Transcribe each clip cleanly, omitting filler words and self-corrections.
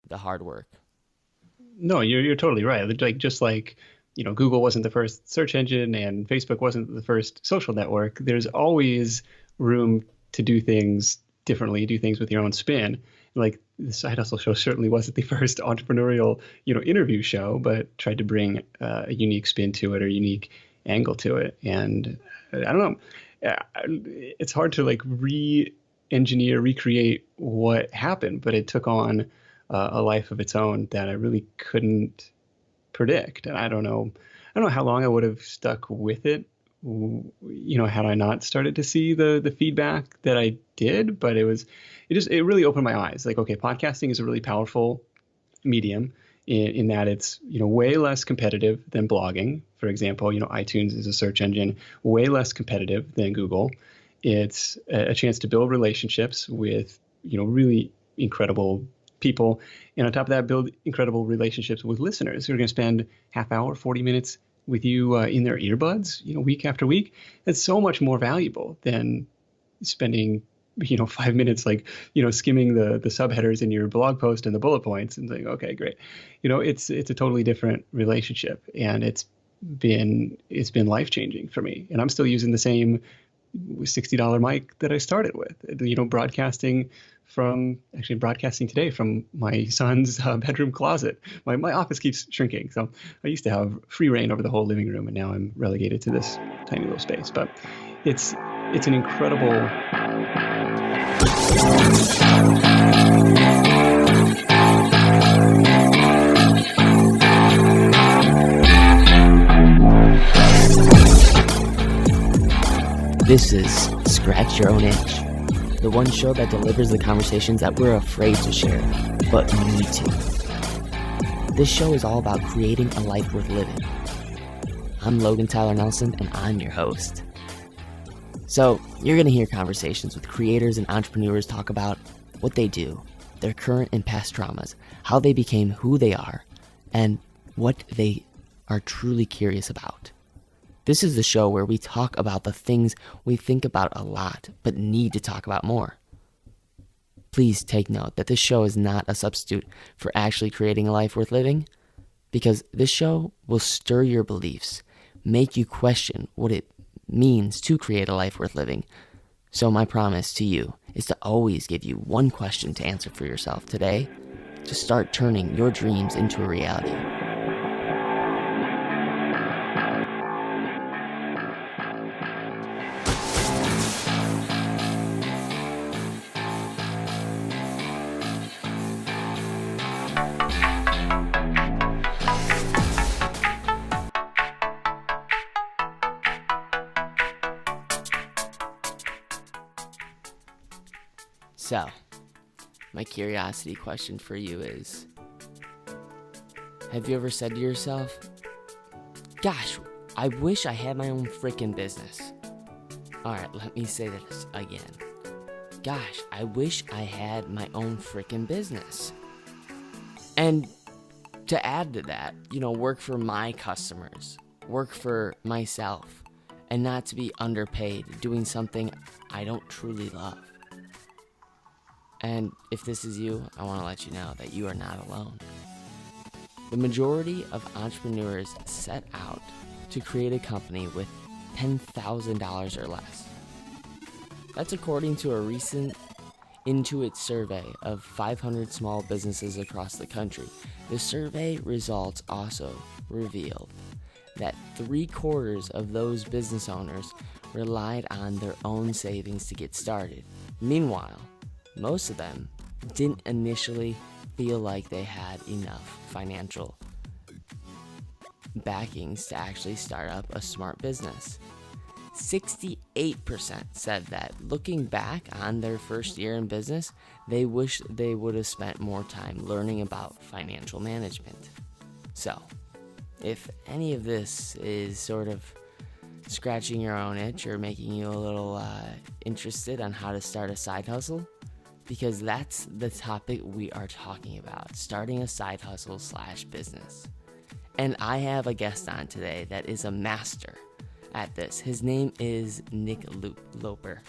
the hard work. No, you're totally right. Like just like, Google wasn't the first search engine and Facebook wasn't the first social network. There's always room to do things differently, do things with your own spin. Like the Side Hustle show certainly wasn't the first entrepreneurial, interview show, but tried to bring a unique spin to it or unique angle to it. And I don't know, it's hard to like re-engineer, recreate what happened, but it took on a life of its own that I really couldn't predict. And I don't know how long I would have stuck with it, had I not started to see the feedback that I did. But it really opened my eyes. Like, okay, podcasting is a really powerful medium in that it's, way less competitive than blogging. For example, iTunes is a search engine, way less competitive than Google. It's a chance to build relationships with, really incredible people. And on top of that, build incredible relationships with listeners who are going to spend half hour, 40 minutes with you in their earbuds, week after week. That's so much more valuable than spending, 5 minutes, like, skimming the subheaders in your blog post and the bullet points and saying, okay, great. It's a totally different relationship, and it's been life-changing for me. And I'm still using the same $60 mic that I started with, broadcasting today from my son's bedroom closet. My office keeps shrinking. So I used to have free reign over the whole living room, and now I'm relegated to this tiny little space. But it's an incredible. This is Scratch Your Own Itch, the one show that delivers the conversations that we're afraid to share, but need to. This show is all about creating a life worth living. I'm Logan Tyler Nelson, and I'm your host. So, you're going to hear conversations with creators and entrepreneurs talk about what they do, their current and past traumas, how they became who they are, and what they are truly curious about. This is the show where we talk about the things we think about a lot, but need to talk about more. Please take note that this show is not a substitute for actually creating a life worth living, because this show will stir your beliefs, make you question what it means to create a life worth living. So my promise to you is to always give you one question to answer for yourself today to start turning your dreams into a reality. So, my curiosity question for you is, have you ever said to yourself, gosh, I wish I had my own freaking business? Alright, let me say this again. Gosh, I wish I had my own freaking business. And to add to that, work for my customers, work for myself, and not to be underpaid doing something I don't truly love. And if this is you, I want to let you know that you are not alone. The majority of entrepreneurs set out to create a company with $10,000 or less. That's according to a recent Intuit survey of 500 small businesses across the country. The survey results also revealed that 3/4 of those business owners relied on their own savings to get started. Meanwhile, most of them didn't initially feel like they had enough financial backings to actually start up a smart business. 68% said that looking back on their first year in business, they wish they would have spent more time learning about financial management. So, if any of this is sort of scratching your own itch or making you a little interested on how to start a side hustle, because that's the topic we are talking about, starting a side hustle / business. And I have a guest on today that is a master at this. His name is Nick Loper.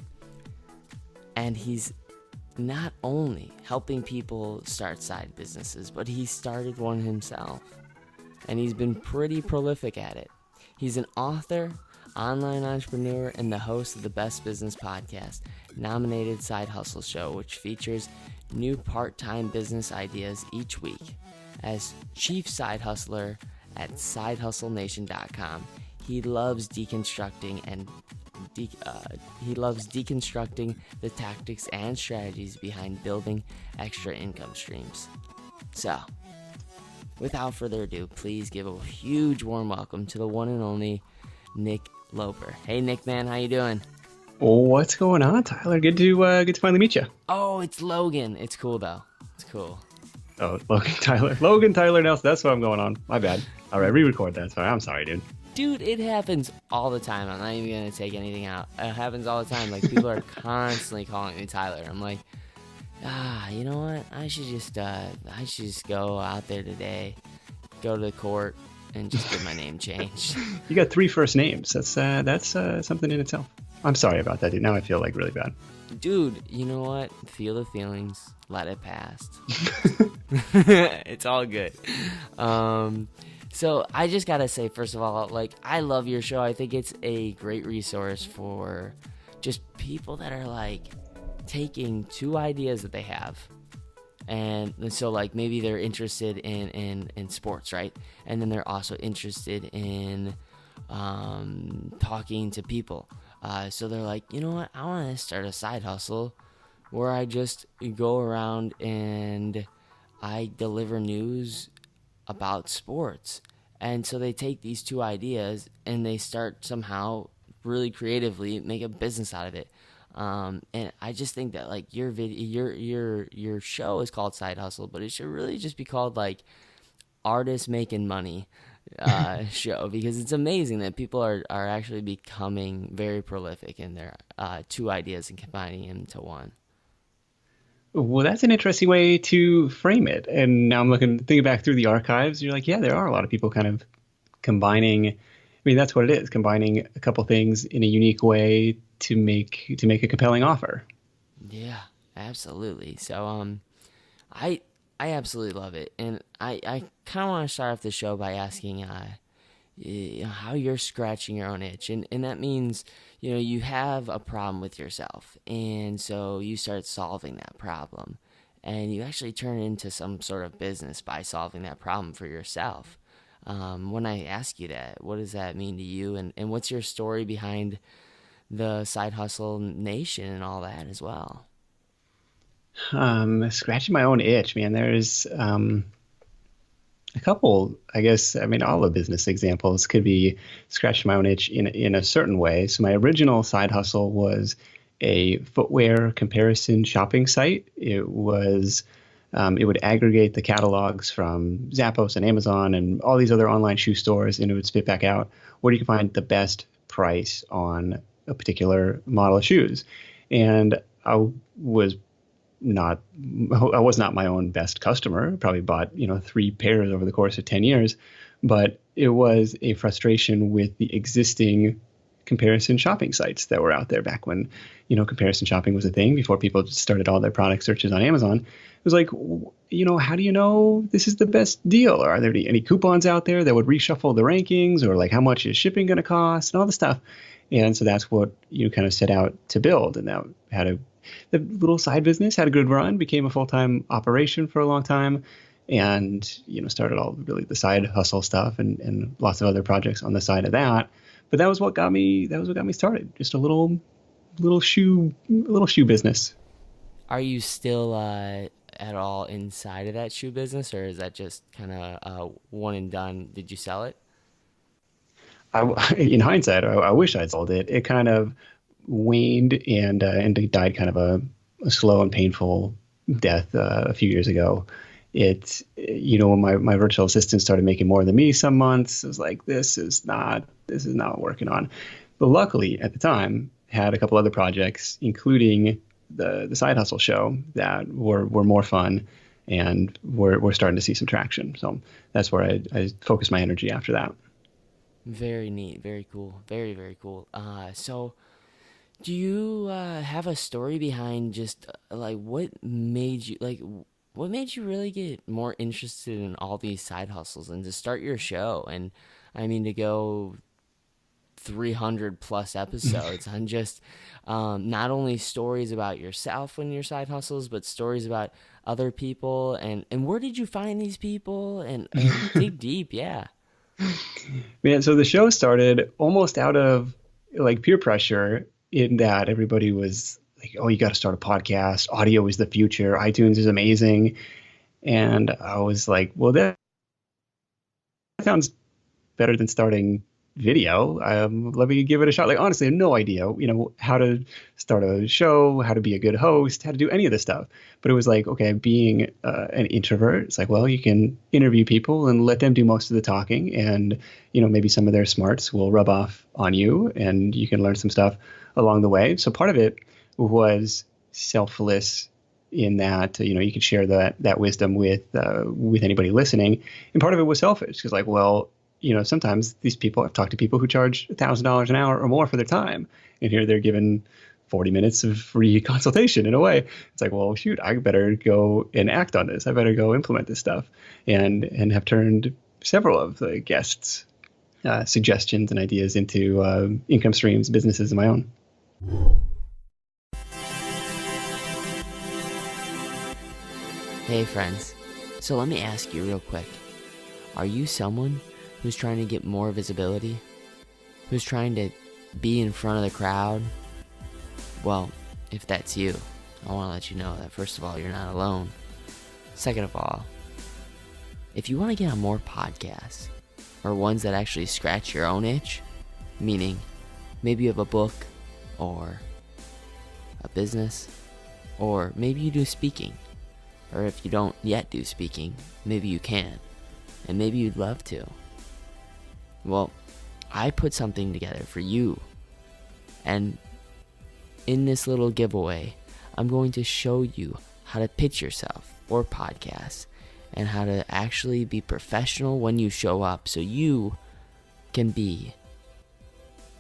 And he's not only helping people start side businesses, but he started one himself. And he's been pretty prolific at it. He's an author, online entrepreneur, and the host of the Best Business Podcast, nominated Side Hustle Show, which features new part-time business ideas each week. As chief side hustler at sidehustlenation.com, he loves deconstructing the tactics and strategies behind building extra income streams. So, without further ado, please give a huge warm welcome to the one and only Nick Loper. Hey, Nick, man, how you doing? What's going on, Tyler? Good to finally meet you. Oh, it's Logan. It's cool though. It's cool. Oh, Logan Tyler Nelson. That's what I'm going on. My bad. All right, re-record that. Sorry, I'm sorry, dude. Dude, it happens all the time. I'm not even gonna take anything out. It happens all the time. Like, people are constantly calling me Tyler. I'm like, you know what? I should just go out there today, go to the court, and just get my name changed. You got 3 first names. That's something in itself. I'm sorry about that, dude. Now I feel like really bad. Dude, you know what? Feel the feelings. Let it pass. It's all good. So I just gotta say, first of all, like, I love your show. I think it's a great resource for just people that are like taking 2 ideas that they have, and so like maybe they're interested in sports, right? And then they're also interested in talking to people. So they're like, you know what? I want to start a side hustle where I just go around and I deliver news about sports. And so they take these 2 ideas and they start somehow really creatively make a business out of it. And I just think that, like, your show is called Side Hustle, but it should really just be called like Artists Making Money show, because it's amazing that people are actually becoming very prolific in their 2 ideas and combining them into one. Well, that's an interesting way to frame it. And now I'm thinking back through the archives. You're like, yeah, there are a lot of people kind of combining. I mean, that's what it is, combining a couple things in a unique way to make a compelling offer. Yeah, absolutely. So, I absolutely love it, and I kind of want to start off the show by asking how you're scratching your own itch, and that means, you know, you have a problem with yourself, and so you start solving that problem, and you actually turn it into some sort of business by solving that problem for yourself. When I ask you that, what does that mean to you, and what's your story behind the Side Hustle Nation and all that as well? Scratching my own itch, man. There's a couple, I guess. I mean, all the business examples could be scratching my own itch in a certain way. So my original side hustle was a footwear comparison shopping site. It was it would aggregate the catalogs from Zappos and Amazon and all these other online shoe stores, and it would spit back out where you can find the best price on a particular model of shoes. And I was not my own best customer. Probably bought 3 pairs over the course of 10 years, but it was a frustration with the existing comparison shopping sites that were out there back when comparison shopping was a thing, before people started all their product searches on Amazon. It was like, how do you know this is the best deal? Or are there any coupons out there that would reshuffle the rankings? Or like, how much is shipping going to cost and all this stuff? And so that's what you kind of set out to build. And that the little side business had a good run, became a full-time operation for a long time, and started all really the side hustle stuff and lots of other projects on the side of that. But that was what got me started. Just a little shoe business. Are you still at all inside of that shoe business, or is that just kind of one and done? Did you sell it? In hindsight, I wish I'd sold it. It kind of waned and it died kind of a slow and painful death a few years ago. It, when my virtual assistant started making more than me some months, it was like, this is not working on. But luckily at the time had a couple other projects, including the side hustle show, that were more fun, and we're starting to see some traction. So that's where I focused my energy after that. Very neat. Very cool. Very, very cool. So Do you have a story behind just like what made you really get more interested in all these side hustles and to start your show? And I mean, to go 300 plus episodes on just not only stories about yourself when your side hustles, but stories about other people. And where did you find these people? And dig deep, yeah. Man, so the show started almost out of like peer pressure in that everybody was like, oh, you got to start a podcast. Audio is the future. iTunes is amazing. And I was like, well, that sounds better than starting video. Let me give it a shot. Like, honestly, I have no idea, how to start a show, how to be a good host, how to do any of this stuff. But it was like, okay, being an introvert, it's like, well, you can interview people and let them do most of the talking. And, maybe some of their smarts will rub off on you and you can learn some stuff along the way. So part of it was selfless in that, you could share that wisdom with anybody listening. And part of it was selfish because like, well, sometimes these people, I've talked to people who charge $1,000 an hour or more for their time. And here they're given 40 minutes of free consultation in a way. It's like, well, shoot, I better go and act on this. I better go implement this stuff and have turned several of the guests' suggestions and ideas into income streams, businesses of my own. Hey friends, so let me ask you real quick. Are you someone who's trying to get more visibility? Who's trying to be in front of the crowd? Well, if that's you, I want to let you know that first of all, you're not alone. Second of all, if you want to get on more podcasts, or ones that actually scratch your own itch, meaning maybe you have a book, or a business, or maybe you do speaking, or if you don't yet do speaking, maybe you can, and maybe you'd love to. Well, I put something together for you, and in this little giveaway, I'm going to show you how to pitch yourself or podcast, and how to actually be professional when you show up so you can be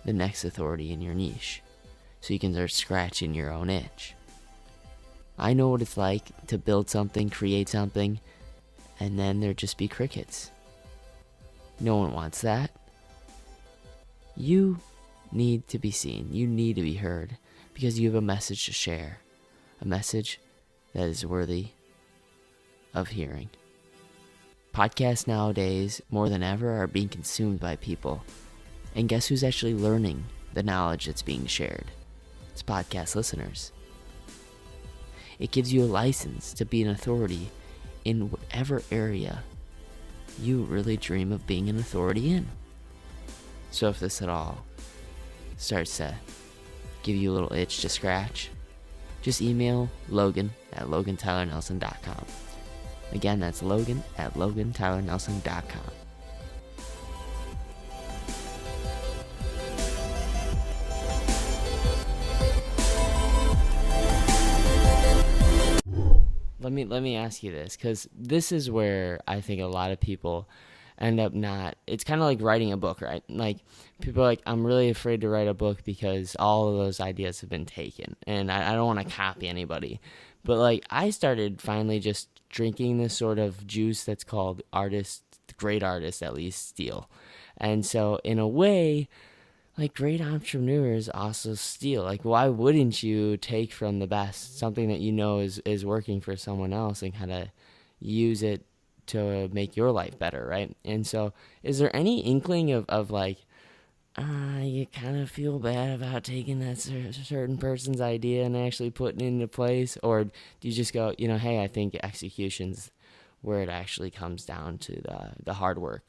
the next authority in your niche, so you can start scratching your own itch. I know what it's like to build something, create something, and then there just be crickets. No one wants that. You need to be seen. You need to be heard because you have a message to share. A message that is worthy of hearing. Podcasts nowadays, more than ever, are being consumed by people. And guess who's actually learning the knowledge that's being shared? It's podcast listeners. It gives you a license to be an authority in whatever area you really dream of being an authority in. So if this at all starts to give you a little itch to scratch, just email Logan at LoganTylerNelson.com. Again, that's Logan at LoganTylerNelson.com. Let me ask you this, because this is where I think a lot of people end up not. It's kind of like writing a book, right? Like people are like, I'm really afraid to write a book because all of those ideas have been taken, and I don't want to copy anybody. But like I started finally just drinking this sort of juice that's called great artists at least steal. And so in a way, like great entrepreneurs also steal. Like why wouldn't you take from the best, something that you know is working for someone else, and kind of use it to make your life better, right? And so is there any inkling of like, you kind of feel bad about taking that certain person's idea and actually putting it into place? Or do you just go, hey, I think execution's where it actually comes down to the hard work?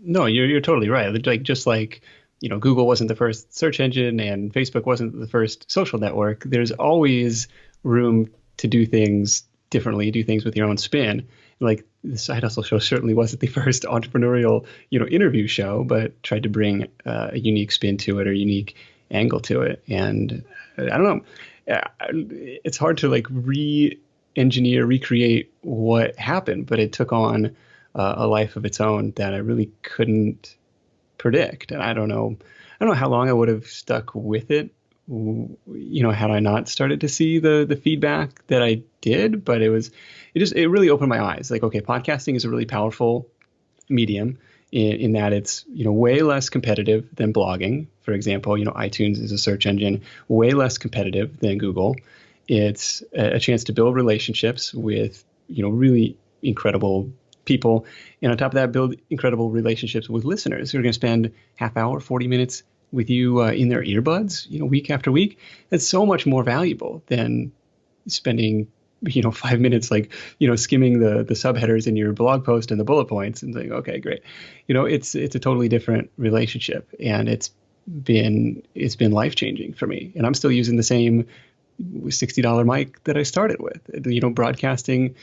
No, you're totally right. Like just like, Google wasn't the first search engine and Facebook wasn't the first social network. There's always room to do things differently, do things with your own spin. Like the Side Hustle Show certainly wasn't the first entrepreneurial, interview show, but tried to bring a unique spin to it or unique angle to it. And I don't know, it's hard to like re-engineer, recreate what happened, but it took on a life of its own that I really couldn't predict. And I don't know how long I would have stuck with it had I not started to see the feedback that I did. But it really opened my eyes. Like, okay, podcasting is a really powerful medium in that it's, way less competitive than blogging. For example, iTunes is a search engine, way less competitive than Google. It's a chance to build relationships with, really incredible people. And on top of that, build incredible relationships with listeners who are going to spend half hour, 40 minutes with you in their earbuds, week after week. That's so much more valuable than spending 5 minutes, like, skimming the subheaders in your blog post and the bullet points and saying, okay, great. It's a totally different relationship, and it's been life-changing for me. And I'm still using the same $60 mic that I started with, broadcasting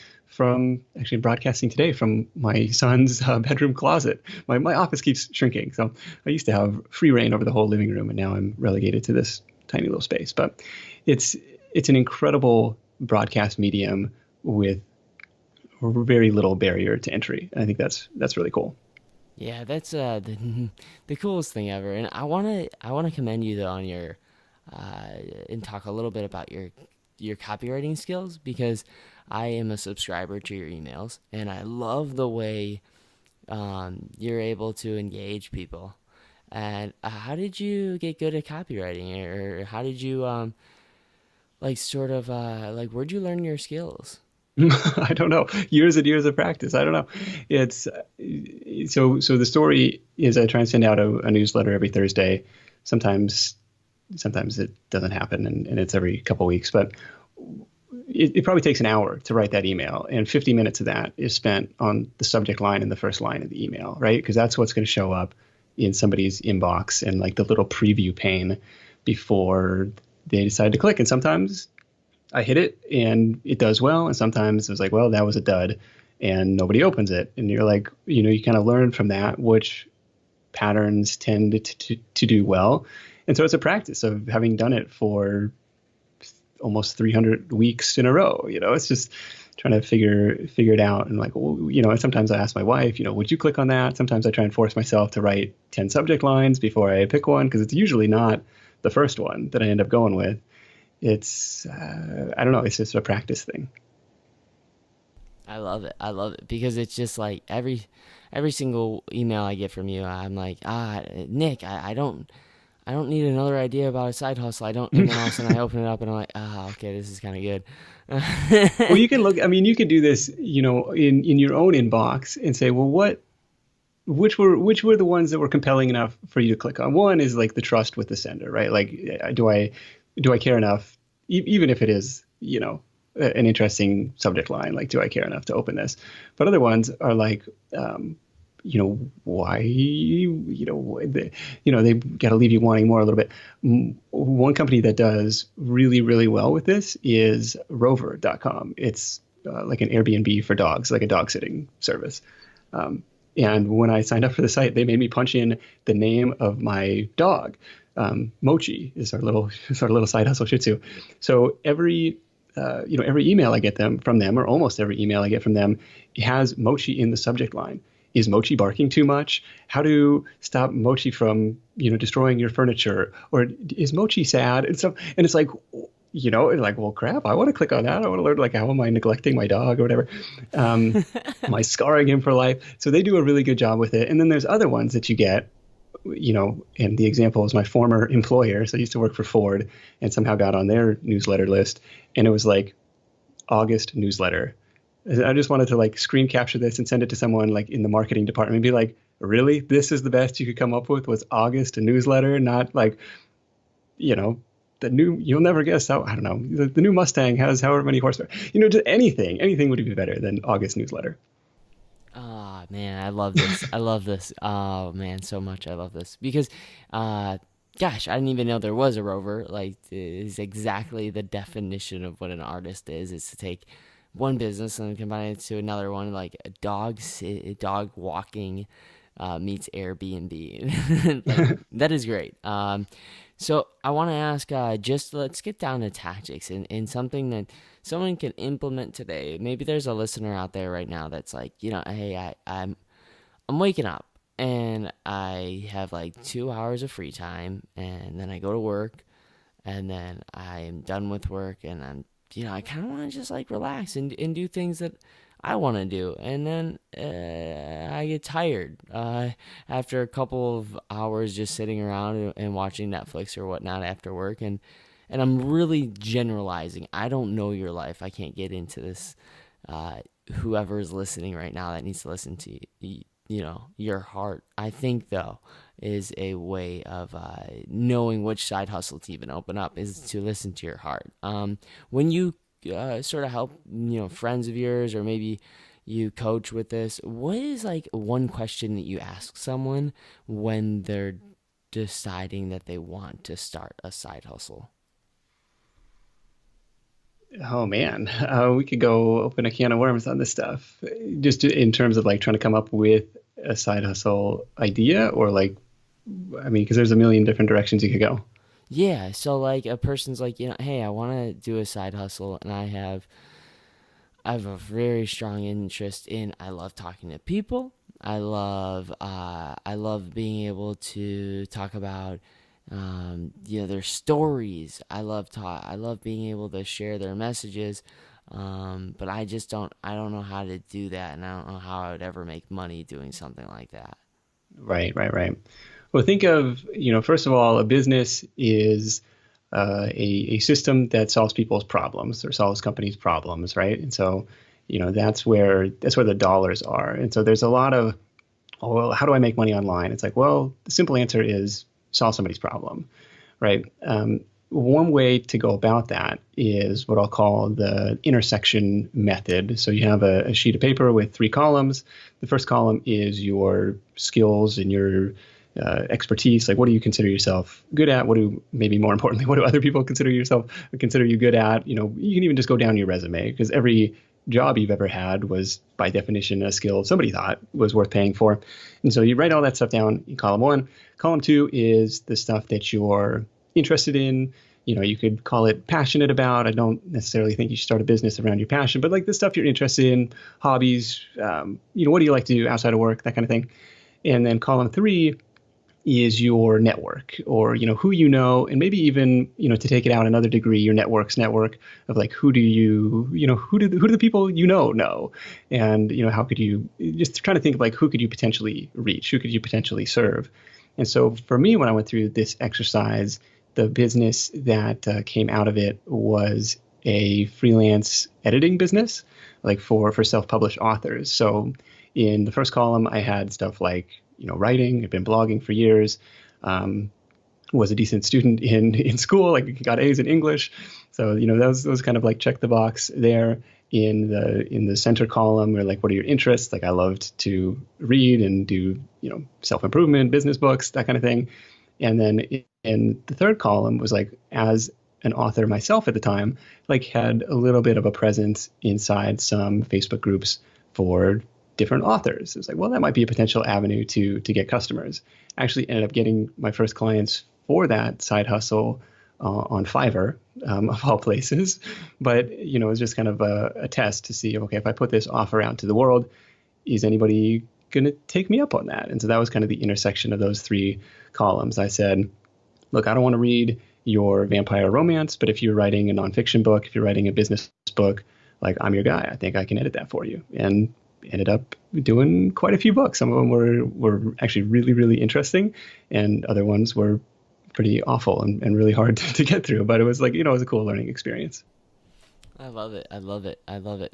today from my son's bedroom closet. My office keeps shrinking. So I used to have free reign over the whole living room, and now I'm relegated to this tiny little space. But it's an incredible broadcast medium with very little barrier to entry. And I think that's really cool. Yeah, that's the coolest thing ever. And I wanna commend you though on your and talk a little bit about your copywriting skills, because I am a subscriber to your emails, and I love the way you're able to engage people. And how did you get good at copywriting, or how did you where'd you learn your skills? I don't know. Years and years of practice. I don't know. It's so the story is I try and send out a newsletter every Thursday. Sometimes it doesn't happen, and it's every couple of weeks, but it probably takes an hour to write that email, and 50 minutes of that is spent on the subject line and the first line of the email, right? Because that's what's going to show up in somebody's inbox and like the little preview pane before they decide to click. And sometimes I hit it and it does well, and sometimes it was like, well, that was a dud and nobody opens it. And you're like, you kind of learn from that which patterns tend to do well. And so it's a practice of having done it for almost 300 weeks in a row. It's just trying to figure it out. And like, and sometimes I ask my wife, would you click on that? Sometimes I try and force myself to write 10 subject lines before I pick one, because it's usually not the first one that I end up going with. It's, I don't know, it's just a practice thing. I love it because it's just like every single email I get from you, I'm like, Nick, I don't need another idea about a side hustle. And then all of a sudden I open it up and I'm like, okay, this is kind of good. Well, you can look, you could do this, in your own inbox and say, well, which were the ones that were compelling enough for you to click on? One is like the trust with the sender, right? Like, do I care enough, even if it is, an interesting subject line, like, do I care enough to open this? But other ones are like, why, they got to leave you wanting more a little bit. One company that does really, really well with this is rover.com. It's like an Airbnb for dogs, like a dog sitting service. And when I signed up for the site, they made me punch in the name of my dog. Mochi is our little side hustle Shih Tzu. So every email I get from them, or almost every email I get from them, has Mochi in the subject line. Is Mochi barking too much? How to stop Mochi from, destroying your furniture? Or is Mochi sad? And it's like, well, crap, I want to click on that. I want to learn, like, how am I neglecting my dog or whatever? Am I scarring him for life? So they do a really good job with it. And then there's other ones that you get, and the example is my former employer. So I used to work for Ford and somehow got on their newsletter list. And it was like August newsletter. I just wanted to like screen capture this and send it to someone like in the marketing department and be like, really? This is the best you could come up with, was August, a newsletter, not like, you'll never guess how, I don't know, the new Mustang has however many horsepower, just anything would be better than August newsletter. Oh man, I love this. I love this. Oh man, so much. I love this because, gosh, I didn't even know there was a rover. Like, it is exactly the definition of what an artist is. It's to take one business and combine it to another one, like a dog walking meets Airbnb. Like, that is great. So I want to ask, let's get down to tactics and something that someone can implement today. Maybe there's a listener out there right now that's like, hey, I'm waking up and I have like 2 hours of free time, and then I go to work, and then I'm done with work, and I kind of want to just like relax and do things that I want to do. And then I get tired after a couple of hours just sitting around and watching Netflix or whatnot after work. And I'm really generalizing. I don't know your life. I can't get into this. Whoever is listening right now that needs to listen to your heart, I think, though, is a way of knowing which side hustle to even open up, is to listen to your heart. When you sort of help, friends of yours, or maybe you coach with this, what is like one question that you ask someone when they're deciding that they want to start a side hustle? Oh man, we could go open a can of worms on this stuff. Just in terms of like trying to come up with a side hustle idea, or like, I mean, because there's a million different directions you could go. Yeah, so like a person's like, hey, I want to do a side hustle, and I have a very strong interest in. I love talking to people. I love being able to talk about their stories. I love being able to share their messages. But I don't know how to do that, and I don't know how I would ever make money doing something like that. Right, right, right. Well, think of, first of all, a business is a system that solves people's problems or solves companies' problems, right? And so, that's where the dollars are. And so there's a lot of, oh, well, how do I make money online? It's like, well, the simple answer is solve somebody's problem, right? One way to go about that is what I'll call the intersection method. So you have a sheet of paper with three columns. The first column is your skills and your expertise. Like, what do you consider yourself good at? Maybe more importantly, what do other people consider you good at? You can even just go down your resume, because every job you've ever had was by definition a skill somebody thought was worth paying for. And so you write all that stuff down in column one. Column two is the stuff that you're interested in. You could call it passionate about. I don't necessarily think you should start a business around your passion, but like the stuff you're interested in, hobbies, what do you like to do outside of work, that kind of thing. And then column three is your network, or, who and maybe even, to take it out another degree, your network of like, who do the people know? And, how could you, just trying to think of like, who could you potentially reach? Who could you potentially serve? And so for me, when I went through this exercise, the business that came out of it was a freelance editing business, like for self-published authors. So in the first column, I had stuff like, writing. I've been blogging for years. Was a decent student in school, like got A's in English. So, that was kind of like check the box there. In the center column, or like, what are your interests? Like, I loved to read and do, self-improvement, business books, that kind of thing. And then in the third column was like, as an author myself at the time, like had a little bit of a presence inside some Facebook groups for different authors. It was like, well, that might be a potential avenue to get customers. I actually ended up getting my first clients for that side hustle on Fiverr, of all places. But, it was just kind of a test to see, okay, if I put this offer out to the world, is anybody going to take me up on that? And so that was kind of the intersection of those three columns. I said, look, I don't want to read your vampire romance, but if you're writing a nonfiction book, if you're writing a business book, like, I'm your guy. I think I can edit that for you. And ended up doing quite a few books. Some of them were actually really, really interesting, and other ones were pretty awful and really hard to get through. But it was like, it was a cool learning experience. I love it.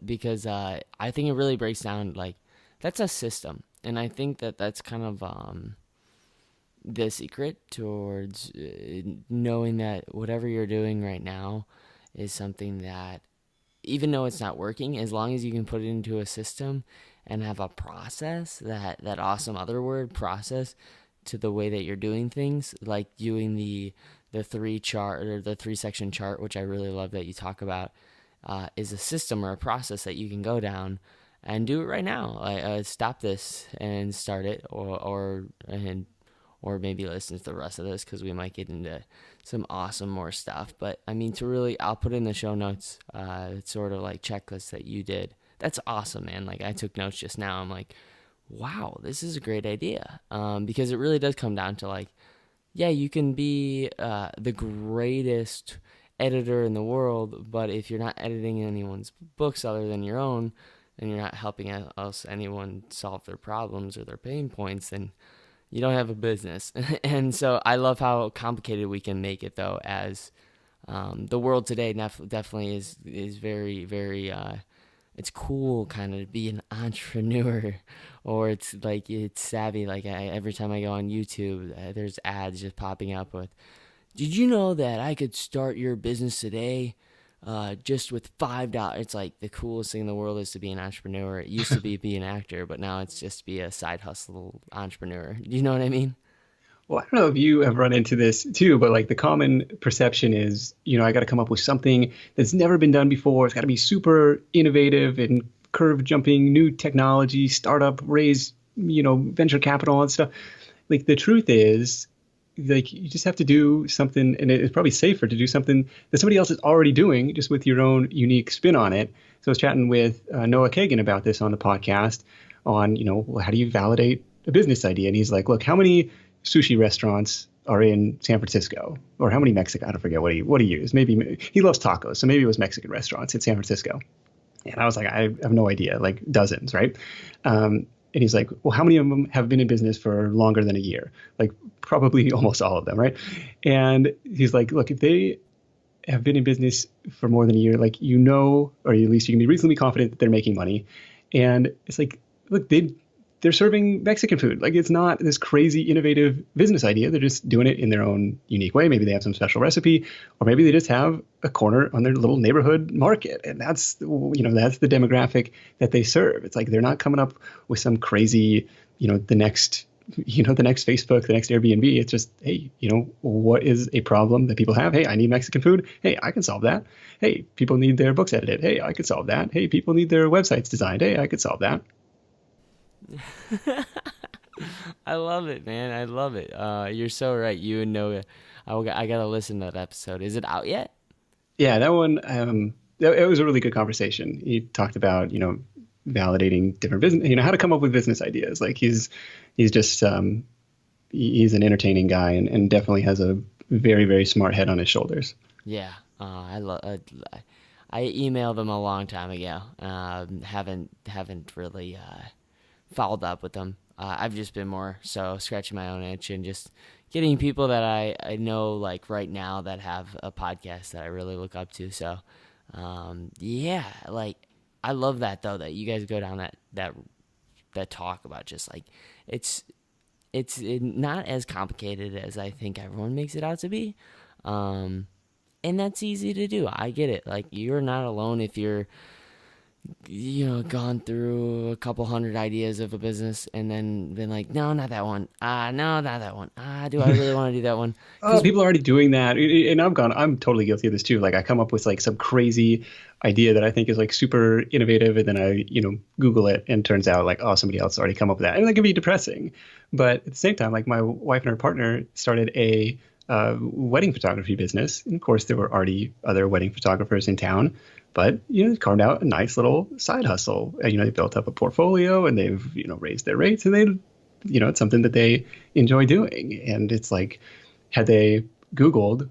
Because I think it really breaks down, like, that's a system. And I think that that's kind of the secret towards knowing that whatever you're doing right now is something that, even though it's not working, as long as you can put it into a system and have a process, that awesome other word, process, to the way that you're doing things, like doing the three section chart, which I really love that you talk about, is a system or a process that you can go down and do it right now. Stop this and start it, or maybe listen to the rest of this, because we might get into some awesome more stuff. But I mean, I'll put in the show notes, sort of like checklist that you did. That's awesome, man. Like, I took notes just now. I'm like, wow, this is a great idea. Because it really does come down to like yeah, you can be the greatest editor in the world, but if you're not editing anyone's books other than your own, and you're not helping anyone solve their problems or their pain points, then you don't have a business. And so I love how complicated we can make it, though, as the world today definitely is very, very it's cool kind of to be an entrepreneur, or it's like it's savvy. Like every time I go on YouTube, there's ads just popping up with, did you know that I could start your business today just with $5? It's like the coolest thing in the world is to be an entrepreneur. It used to be an actor, but now it's just be a side hustle entrepreneur. Do you know what I mean? Well, I don't know if you have run into this too, but like the common perception is, I got to come up with something that's never been done before. It's got to be super innovative and curve jumping, new technology, startup, raise, venture capital and stuff. Like the truth is, like you just have to do something, and it's probably safer to do something that somebody else is already doing, just with your own unique spin on it. So I was chatting with Noah Kagan about this on the podcast on, how do you validate a business idea? And he's like, look, how many sushi restaurants are in San Francisco, or how many Mexican? I don't forget what he used. Maybe he loves tacos, so maybe it was Mexican restaurants in San Francisco. And I was like, I have no idea, like dozens, right? And he's like, well, how many of them have been in business for longer than a year? Like probably almost all of them, right? And he's like, look, if they have been in business for more than a year, like, or at least you can be reasonably confident that they're making money. And it's like, look, they're serving Mexican food. Like it's not this crazy innovative business idea. They're just doing it in their own unique way. Maybe they have some special recipe, or maybe they just have a corner on their little neighborhood market. And that's the demographic that they serve. It's like, they're not coming up with some crazy, the next Facebook, the next Airbnb. It's just, hey, what is a problem that people have? Hey, I need Mexican food. Hey, I can solve that. Hey, people need their books edited. Hey, I could solve that. Hey, people need their websites designed. Hey, I could solve that. I love it, man. I love it. You're so right. You and Noah. I gotta listen to that episode. Is it out yet? Yeah, that one. It was a really good conversation. He talked about validating different business, how to come up with business ideas. Like he's just he's an entertaining guy, and definitely has a very, very smart head on his shoulders. Yeah, I emailed him a long time ago. Haven't really followed up with them. I've just been more so scratching my own itch and just getting people that I know, like right now, that have a podcast that I really look up to. So yeah, like I love that though, that you guys go down that talk about just like it's not as complicated as I think everyone makes it out to be. And that's easy to do. I get it. Like you're not alone if you're gone through a couple hundred ideas of a business and then been like, no, not that one. No, not that one. Do I really want to do that one? Oh, people are already doing that. And I'm totally guilty of this too. Like I come up with like some crazy idea that I think is like super innovative. And then I, Google it and it turns out like, oh, somebody else already come up with that. And that can be depressing. But at the same time, like my wife and her partner started a wedding photography business. And of course, there were already other wedding photographers in town. But, carved out a nice little side hustle. They built up a portfolio and they've, raised their rates, and they, it's something that they enjoy doing. And it's like, had they Googled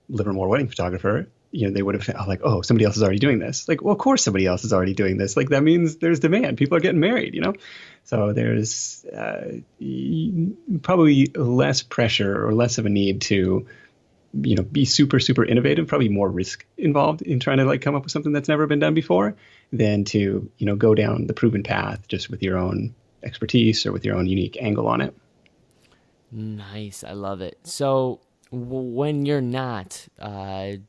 Livermore wedding photographer, they would have like, oh, somebody else is already doing this. Like, well, of course somebody else is already doing this. Like, that means there's demand. People are getting married, So there's probably less pressure or less of a need to be super, super innovative, probably more risk involved in trying to like come up with something that's never been done before than to, go down the proven path just with your own expertise or with your own unique angle on it. Nice. I love it. So when you're not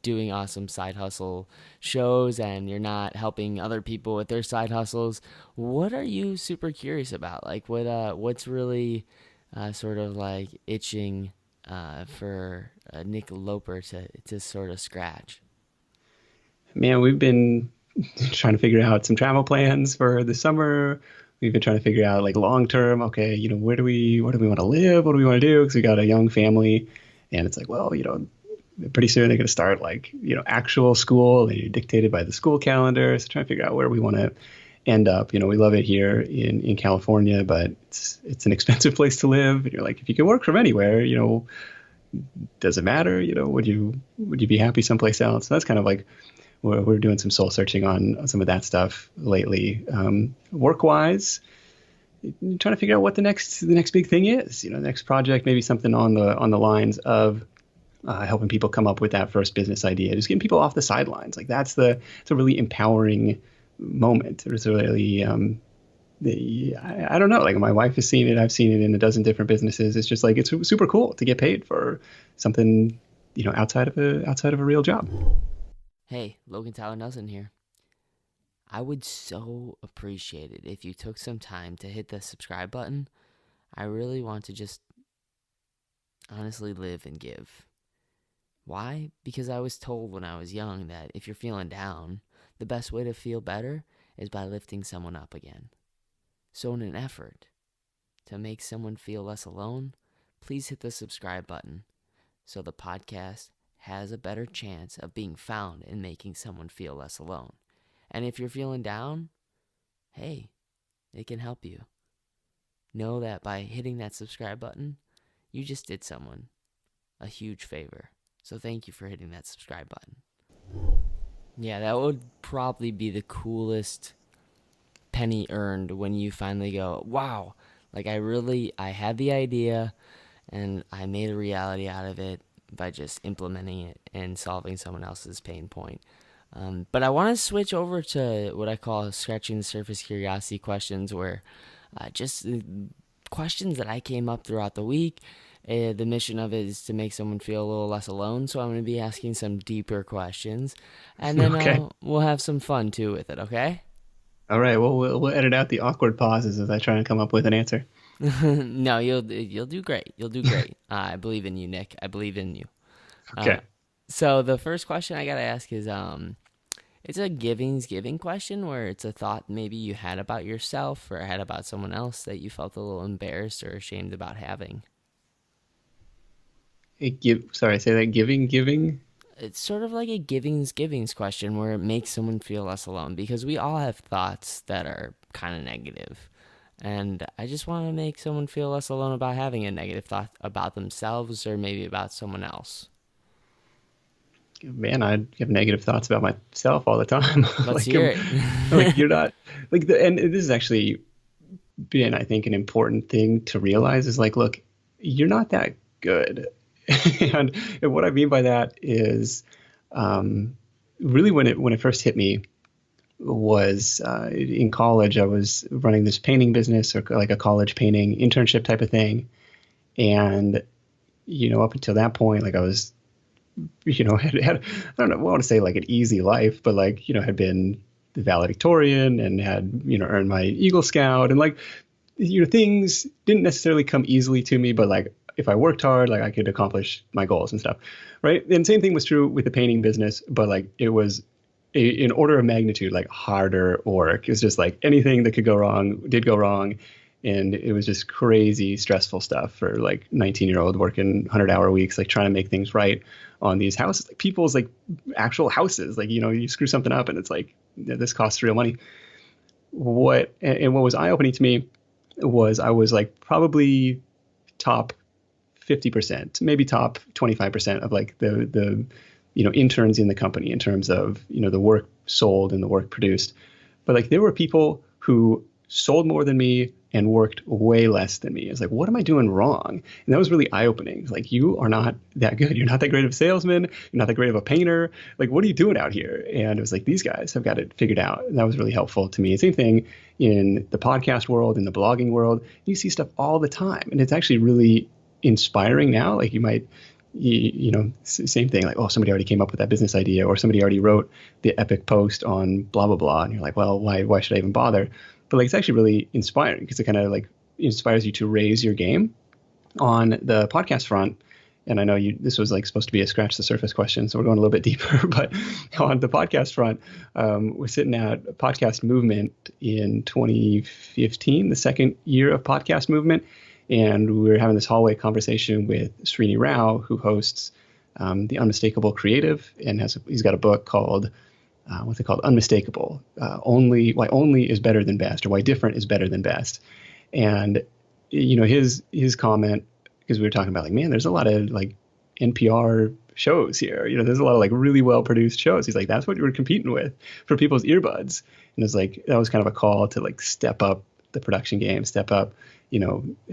doing awesome side hustle shows and you're not helping other people with their side hustles, what are you super curious about? Like what's really sort of like itching for Nick Loper to sort of scratch? Man, we've been trying to figure out some travel plans for the summer. We've been trying to figure out like long term. Okay, where do we want to live? What do we want to do? Because we got a young family, and it's like, well, pretty soon they're going to start like actual school. They're dictated by the school calendar. So trying to figure out where we want to end up. We love it here in California, but it's an expensive place to live. And you're like, if you can work from anywhere, does it matter? Would you be happy someplace else? So that's kind of like we're doing some soul searching on some of that stuff lately. Work wise, trying to figure out what the next big thing is. The next project, maybe something on the lines of helping people come up with that first business idea, just getting people off the sidelines. Like it's a really empowering moment. It's really I don't know. Like my wife has seen it. I've seen it in a dozen different businesses. It's just like it's super cool to get paid for something outside of a real job. Hey, Logan Tyler Nelson here. I would so appreciate it if you took some time to hit the subscribe button. I really want to just honestly live and give. Why? Because I was told when I was young that if you're feeling down, the best way to feel better is by lifting someone up again. So in an effort to make someone feel less alone, please hit the subscribe button so the podcast has a better chance of being found and making someone feel less alone. And if you're feeling down, hey, it can help you. Know that by hitting that subscribe button, you just did someone a huge favor. So thank you for hitting that subscribe button. Yeah, that would probably be the coolest penny earned when you finally go, wow, like I had the idea and I made a reality out of it by just implementing it and solving someone else's pain point. But I want to switch over to what I call scratching the surface curiosity questions, where just questions that I came up throughout the week. The mission of it is to make someone feel a little less alone, so I'm going to be asking some deeper questions, and then we'll have some fun too with it, okay? All right, well, we'll edit out the awkward pauses as I try and come up with an answer. No, you'll do great. You'll do great. I believe in you, Nick. I believe in you. Okay. So the first question I got to ask is, it's a giving's giving question, where it's a thought maybe you had about yourself or had about someone else that you felt a little embarrassed or ashamed about having. Sorry, say that. Giving? It's sort of like a giving's question, where it makes someone feel less alone, because we all have thoughts that are kind of negative. And I just want to make someone feel less alone about having a negative thought about themselves or maybe about someone else. Man, I have negative thoughts about myself all the time. Let's hear it. Like you're not like and this has actually been, I think, an important thing to realize is like, look, you're not that good. and what I mean by that is really when it first hit me was in college. I was running this painting business, or like a college painting internship type of thing. And, up until that point, like I was, had I don't know, I want to say like an easy life, but like, had been the valedictorian and had, earned my Eagle Scout, and like, things didn't necessarily come easily to me, but like if I worked hard, like I could accomplish my goals and stuff. Right. And same thing was true with the painting business, but like it was in order of magnitude, like harder work. It was just like anything that could go wrong did go wrong. And it was just crazy stressful stuff for like 19-year-old working 100-hour weeks, like trying to make things right on these houses, like people's like actual houses. Like, you screw something up and it's like, this costs real money. What was eye-opening to me was I was like probably top 50%, maybe top 25% of like the interns in the company in terms of, the work sold and the work produced. But like there were people who sold more than me and worked way less than me. It's like, what am I doing wrong? And that was really eye-opening. Like, you are not that good. You're not that great of a salesman. You're not that great of a painter. Like, what are you doing out here? And it was like, these guys have got it figured out. And that was really helpful to me. Same thing in the podcast world, in the blogging world. You see stuff all the time. And it's actually really inspiring now. Like, you might, same thing, like, oh, somebody already came up with that business idea, or somebody already wrote the epic post on blah, blah, blah. And you're like, well, why should I even bother? But like, it's actually really inspiring because it kind of like inspires you to raise your game on the podcast front. And I know this was like supposed to be a scratch the surface question, so we're going a little bit deeper. But on the podcast front, we're sitting at Podcast Movement in 2015, the second year of Podcast Movement. And we were having this hallway conversation with Srini Rao, who hosts The Unmistakable Creative, and he's got a book called what's it called? Unmistakable. Why only is better than best, or why different is better than best. And his comment, because we were talking about like, man, there's a lot of like NPR shows here. There's a lot of like really well produced shows. He's like, that's what you were competing with for people's earbuds. And it's like, that was kind of a call to like step up the production game, step up,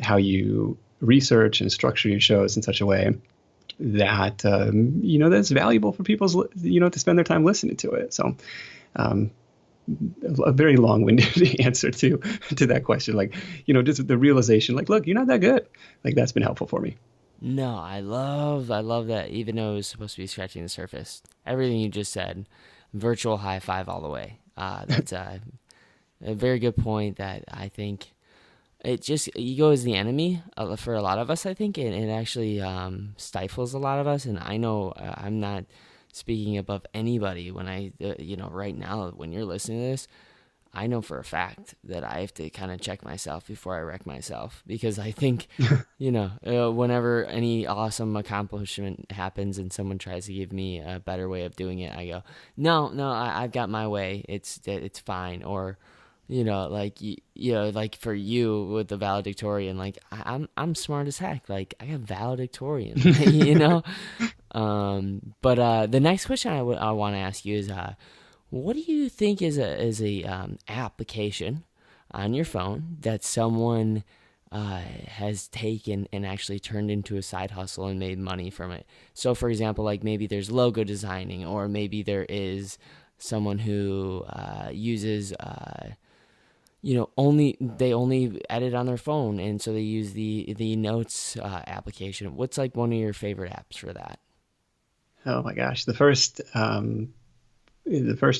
how you research and structure your shows in such a way that, that's valuable for people's, to spend their time listening to it. So, a very long-winded answer to that question. Like, just the realization, like, look, you're not that good. Like, that's been helpful for me. No, I love that. Even though it was supposed to be scratching the surface, everything you just said, virtual high five all the way. That's a very good point. That I think ego is the enemy for a lot of us. I think it actually stifles a lot of us. And I know I'm not speaking above anybody when I, right now when you're listening to this. I know for a fact that I have to kind of check myself before I wreck myself, because I think, whenever any awesome accomplishment happens and someone tries to give me a better way of doing it, I go, no, I've got my way. It's fine. Or, like for you with the valedictorian, like I'm smart as heck. Like I got valedictorian, But the next question I want to ask you is, what do you think is a application on your phone that someone has taken and actually turned into a side hustle and made money from it? So, for example, like maybe there's logo designing, or maybe there is someone who uses, only edit on their phone, and so they use the notes application. What's like one of your favorite apps for that? Oh my gosh, the first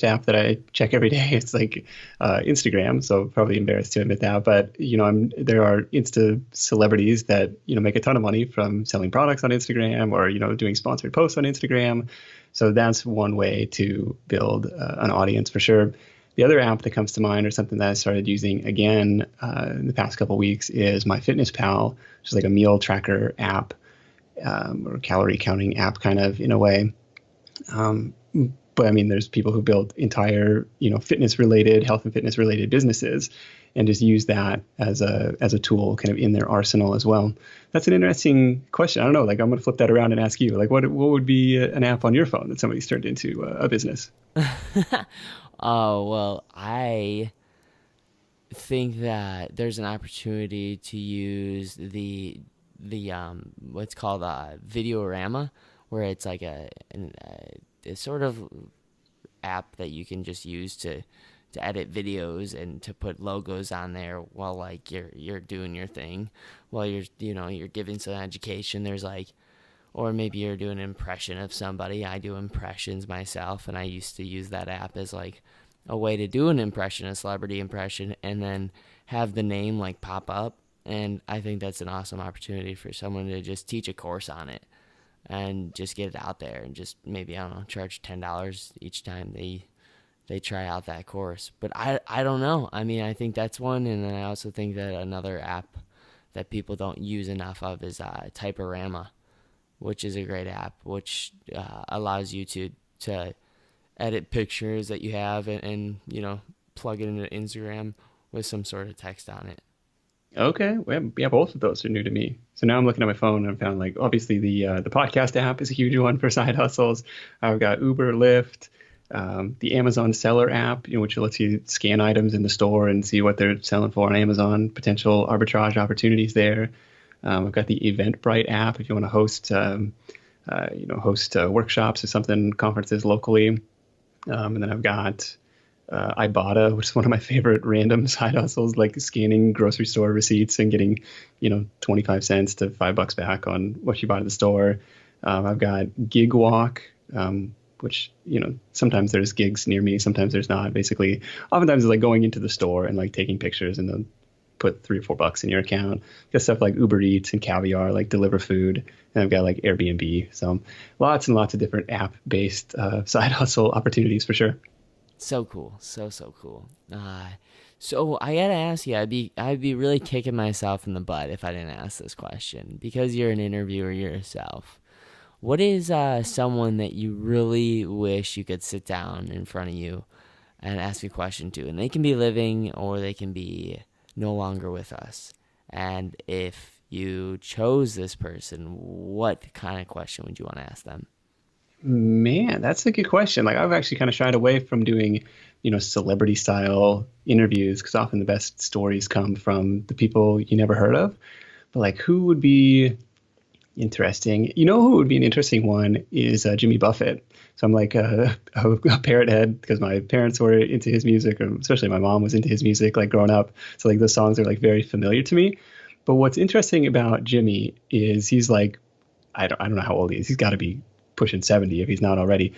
app that I check every day, it's like Instagram. So probably embarrassed to admit that, but there are Insta celebrities that make a ton of money from selling products on Instagram, or doing sponsored posts on Instagram. So that's one way to build an audience for sure. The other app that comes to mind, or something that I started using again in the past couple of weeks, is MyFitnessPal, which is like a meal tracker app, or calorie counting app kind of in a way. But I mean, there's people who build entire, fitness related, health and fitness related businesses, and just use that as a tool kind of in their arsenal as well. That's an interesting question. I don't know, like I'm going to flip that around and ask you, like what would be an app on your phone that somebody's turned into a business? Oh, well, I think that there's an opportunity to use the what's called a Videorama, where it's like a sort of app that you can just use to edit videos and to put logos on there while like you're doing your thing, while you're giving some education. There's like, or maybe you're doing an impression of somebody. I do impressions myself, and I used to use that app as like a way to do an impression, a celebrity impression, and then have the name like pop up. And I think that's an awesome opportunity for someone to just teach a course on it and just get it out there, and just maybe, I don't know, charge $10 each time they try out that course. But I don't know. I mean, I think that's one. And then I also think that another app that people don't use enough of is Typorama, which is a great app, which allows you to edit pictures that you have and plug it into Instagram with some sort of text on it. Okay, well, yeah, both of those are new to me. So now I'm looking at my phone and I found, like, obviously the podcast app is a huge one for side hustles. I've got Uber, Lyft, the Amazon seller app, which lets you scan items in the store and see what they're selling for on Amazon, potential arbitrage opportunities there. I've got the Eventbrite app if you want to host workshops or something, conferences locally. And then I've got Ibotta, which is one of my favorite random side hustles, like scanning grocery store receipts and getting, 25 cents to $5 back on what you bought at the store. I've got GigWalk, which, sometimes there's gigs near me, sometimes there's not. Basically, oftentimes it's like going into the store and like taking pictures and then put $3 or $4 in your account. Got stuff like Uber Eats and Caviar, like deliver food. And I've got like Airbnb. So lots and lots of different app-based side hustle opportunities for sure. So cool. So cool. So I gotta ask you, I'd be really kicking myself in the butt if I didn't ask this question, because you're an interviewer yourself. What is someone that you really wish you could sit down in front of you and ask a question to? And they can be living or they can be no longer with us. And if you chose this person, what kind of question would you want to ask them? Man, that's a good question. Like I've actually kind of shied away from doing, celebrity style interviews because often the best stories come from the people you never heard of. But like, who would be interesting? You know, who would be an interesting one is Jimmy Buffett. So I'm like a parrot head because my parents were into his music, or especially my mom was into his music, like growing up. So like those songs are like very familiar to me. But what's interesting about Jimmy is he's like, I don't know how old he is. He's got to be pushing 70 if he's not already.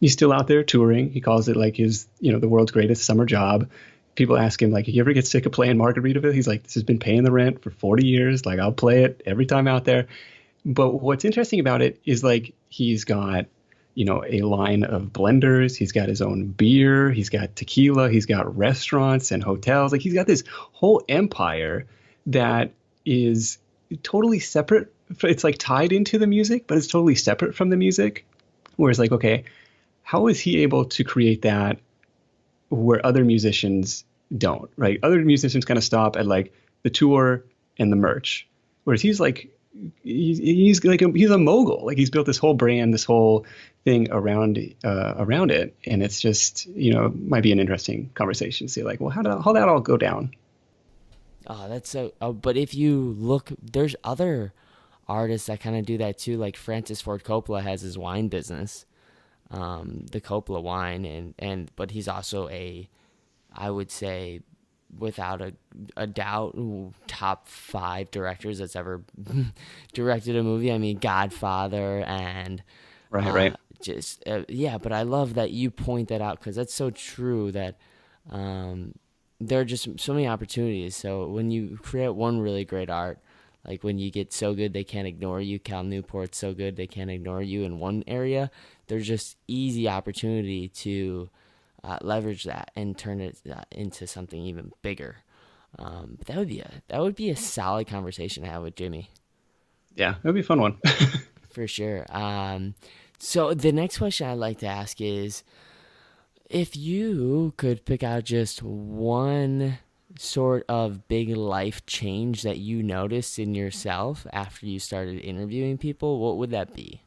He's still out there touring. He calls it like his, the world's greatest summer job. People ask him, like, if you ever get sick of playing Margaritaville, he's like, this has been paying the rent for 40 years. Like, I'll play it every time out there. But what's interesting about it is like he's got, a line of blenders. He's got his own beer. He's got tequila. He's got restaurants and hotels. Like he's got this whole empire that is totally separate. It's like tied into the music, but it's totally separate from the music. Whereas like, okay, how is he able to create that where other musicians don't, right? Other musicians kind of stop at like the tour and the merch, whereas he's like, he's a mogul. Like he's built this whole brand, this whole thing around it, and it's just might be an interesting conversation to see like, well, how that all go down? Oh, that's so. Oh, but if you look, there's other artists that kind of do that too. Like Francis Ford Coppola has his wine business, the Coppola wine, but he's also I would say, without a doubt, top 5 directors that's ever directed a movie. I mean, Godfather and right. Yeah. But I love that you point that out because that's so true that there are just so many opportunities. So when you create one really great art, like when you get so good they can't ignore you, Cal Newport's so good they can't ignore you in one area, there's just easy opportunity to leverage that and turn it into something even bigger. But that would be a solid conversation to have with Jimmy. Yeah, it would be a fun one. For sure. So the next question I'd like to ask is, if you could pick out just one sort of big life change that you noticed in yourself after you started interviewing people, what would that be?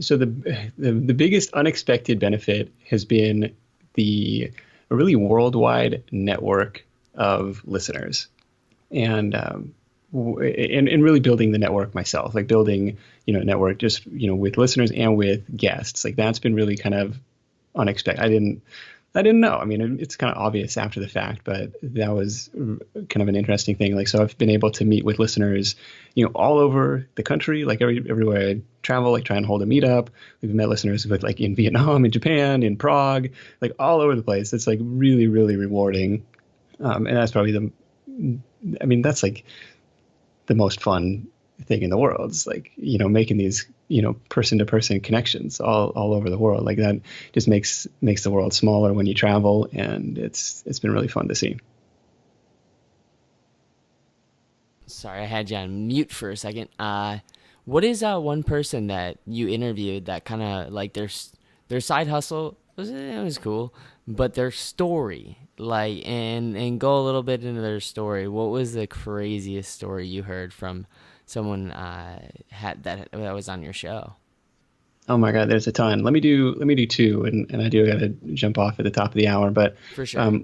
So the biggest unexpected benefit has been a really worldwide network of listeners, and really building the network myself, like building a network just with listeners and with guests. Like that's been really kind of unexpected. I didn't know. I mean, it's kind of obvious after the fact, but that was kind of an interesting thing. Like, so I've been able to meet with listeners, all over the country, like everywhere I travel, like try and hold a meetup. We've met listeners with like in Vietnam, in Japan, in Prague, like all over the place. It's like really, really rewarding. And that's probably that's like the most fun thing in the world. It's like, making these, person to person connections all over the world. Like that just makes the world smaller when you travel. And it's been really fun to see. Sorry, I had you on mute for a second. What is one person that you interviewed that kind of like their side hustle was cool, but their story, like, and go a little bit into their story. What was the craziest story you heard from someone that was on your show? Oh my God, there's a ton. Let me do 2, and I do got to jump off at the top of the hour, but for sure.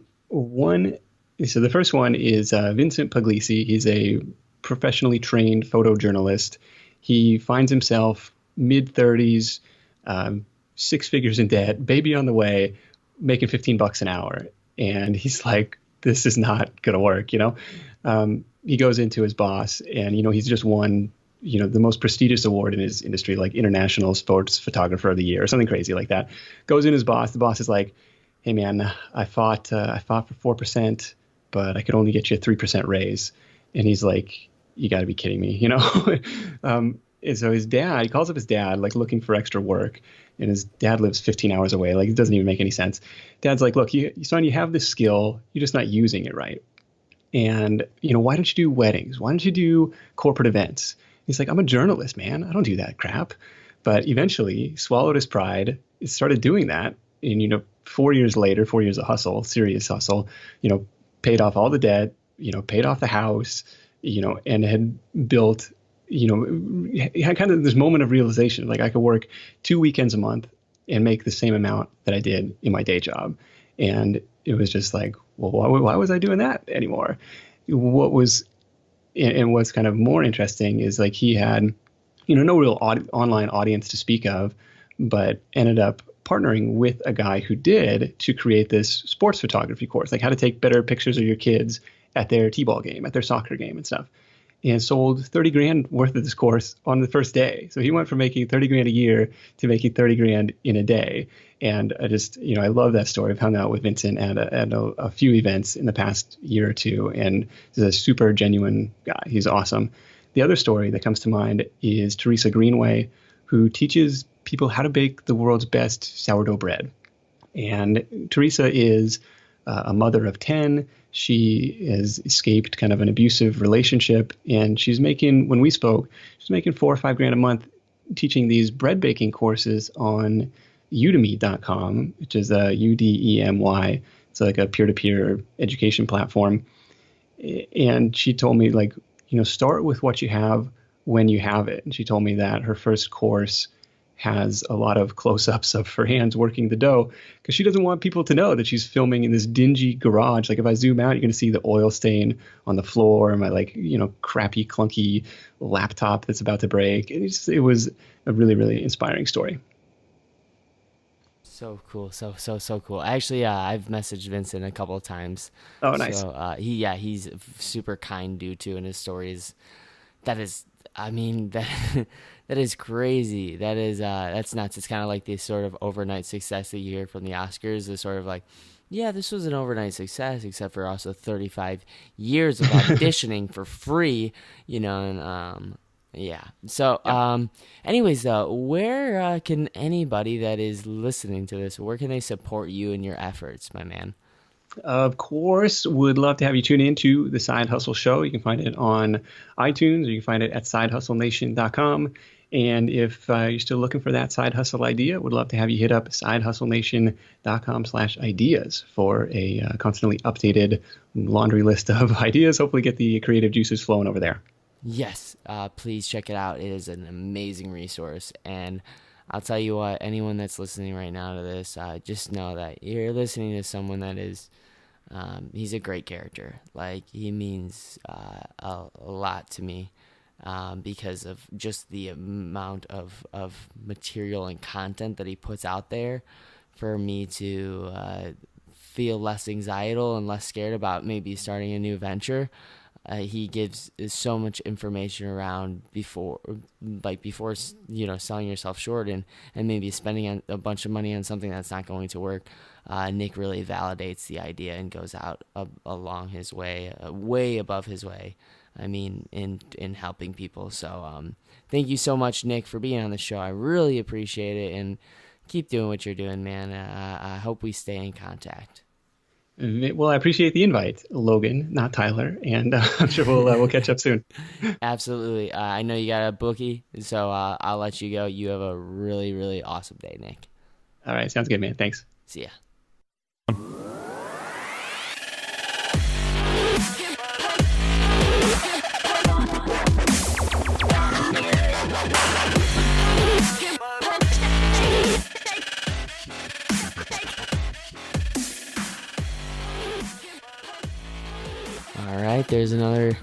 So the first one is Vincent Puglisi. He's a professionally trained photojournalist. He finds himself mid-30s, 6 figures in debt, baby on the way, making $15 an hour. And he's like, this is not going to work, He goes into his boss and, he's just won, the most prestigious award in his industry, like International Sports Photographer of the Year or something crazy like that. Goes in his boss. The boss is like, hey, man, I fought for 4%, but I could only get you a 3% raise. And he's like, you got to be kidding me, And so his dad, he calls up his dad, like looking for extra work. And his dad lives 15 hours away. Like, it doesn't even make any sense. Dad's like, look, son, you have this skill. You're just not using it right. And, why don't you do weddings? Why don't you do corporate events? He's like, I'm a journalist, man. I don't do that crap. But eventually he swallowed his pride, started doing that. And, 4 years later, 4 years of hustle, serious hustle, paid off all the debt, paid off the house, and had built, had kind of this moment of realization, like I could work 2 weekends a month and make the same amount that I did in my day job. And it was just like, well, why was I doing that anymore? What's kind of more interesting is like he had, no real online audience to speak of, but ended up partnering with a guy who did, to create this sports photography course, like how to take better pictures of your kids at their t-ball game, at their soccer game and stuff, and sold 30 grand worth of this course on the first day. So he went from making 30 grand a year to making 30 grand in a day. And I just, I love that story. I've hung out with Vincent at a few events in the past year or two, and he's a super genuine guy. He's awesome. The other story that comes to mind is Teresa Greenway, who teaches people how to bake the world's best sourdough bread. And Teresa is a mother of 10. She has escaped kind of an abusive relationship, and when we spoke, she's making $4 or $5 grand a month teaching these bread baking courses on Udemy.com, which is a UDEMY. It's like a peer-to-peer education platform. And she told me, like, start with what you have when you have it. And she told me that her first course has a lot of close-ups of her hands working the dough, because she doesn't want people to know that she's filming in this dingy garage. Like if I zoom out, you're going to see the oil stain on the floor and my crappy, clunky laptop that's about to break. It was a really, really inspiring story. So cool. So cool. Actually, I've messaged Vincent a couple of times. Oh, nice. So he's a super kind dude too, and his stories, that is crazy. That's nuts. It's kind of like this sort of overnight success that you hear from the Oscars. The sort of like, yeah, this was an overnight success, except for also 35 years of auditioning for free, and yeah. So, anyways, though, where can anybody that is listening to this, where can they support you in your efforts, my man? Of course, would love to have you tune in to the Side Hustle Show. You can find it on iTunes, or you can find it at sidehustlenation.com. And if you're still looking for that side hustle idea, would love to have you hit up sidehustlenation.com/ideas for a constantly updated laundry list of ideas. Hopefully get the creative juices flowing over there. Yes, please check it out. It is an amazing resource. And I'll tell you what, anyone that's listening right now to this, just know that you're listening to someone that is, he's a great character. Like, he means a lot to me because of just the amount of material and content that he puts out there for me to feel less anxietal and less scared about maybe starting a new venture. He gives so much information around before selling yourself short and maybe spending a bunch of money on something that's not going to work. Nick really validates the idea and goes out along his way, way above his way. I mean, in helping people. So thank you so much, Nick, for being on the show. I really appreciate it, and keep doing what you're doing, man. I hope we stay in contact. Well, I appreciate the invite, Logan, not Tyler, and I'm sure we'll catch up soon. Absolutely. I know you got a bookie, so I'll let you go. You have a really, really awesome day, Nick. All right. Sounds good, man. Thanks. See ya. All right, there's another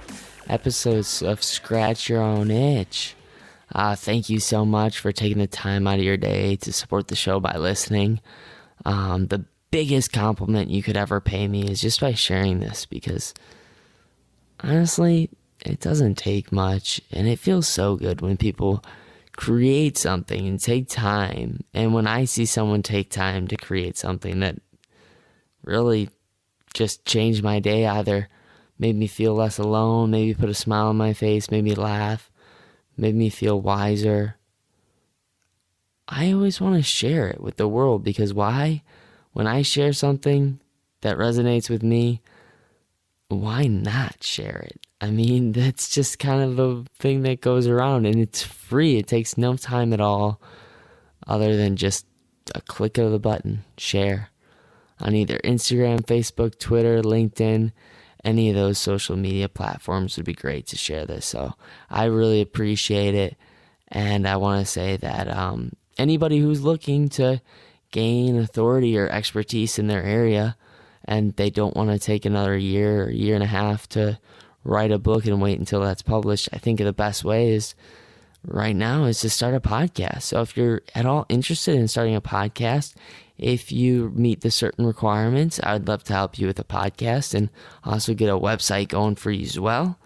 episode of Scratch Your Own Itch. Thank you so much for taking the time out of your day to support the show by listening. The biggest compliment you could ever pay me is just by sharing this, because honestly, it doesn't take much, and it feels so good when people create something and take time. And when I see someone take time to create something that really just changed my day, either made me feel less alone, maybe put a smile on my face, made me laugh, made me feel wiser, I always want to share it with the world. Because why? When I share something that resonates with me, why not share it? I mean, that's just kind of the thing that goes around, and it's free. It takes no time at all other than just a click of the button, share, on either Instagram, Facebook, Twitter, LinkedIn. any of those social media platforms would be great to share this. So I really appreciate it. And I want to say that anybody who's looking to gain authority or expertise in their area and they don't want to take another year or year and a half to write a book and wait until that's published, I think the best way is right now is to start a podcast. So if you're at all interested in starting a podcast, if you meet the certain requirements, I would love to help you with a podcast and also get a website going for you as well.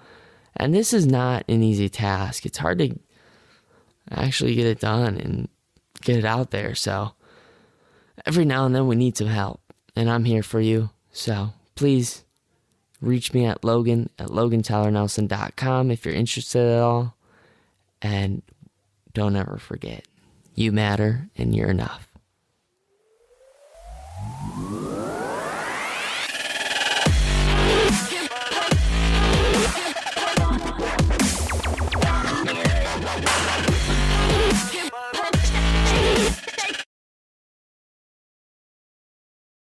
And this is not an easy task. It's hard to actually get it done and get it out there. So every now and then we need some help, and I'm here for you. So please reach me at Logan at LoganTylerNelson.com if you're interested at all. And don't ever forget, you matter and you're enough.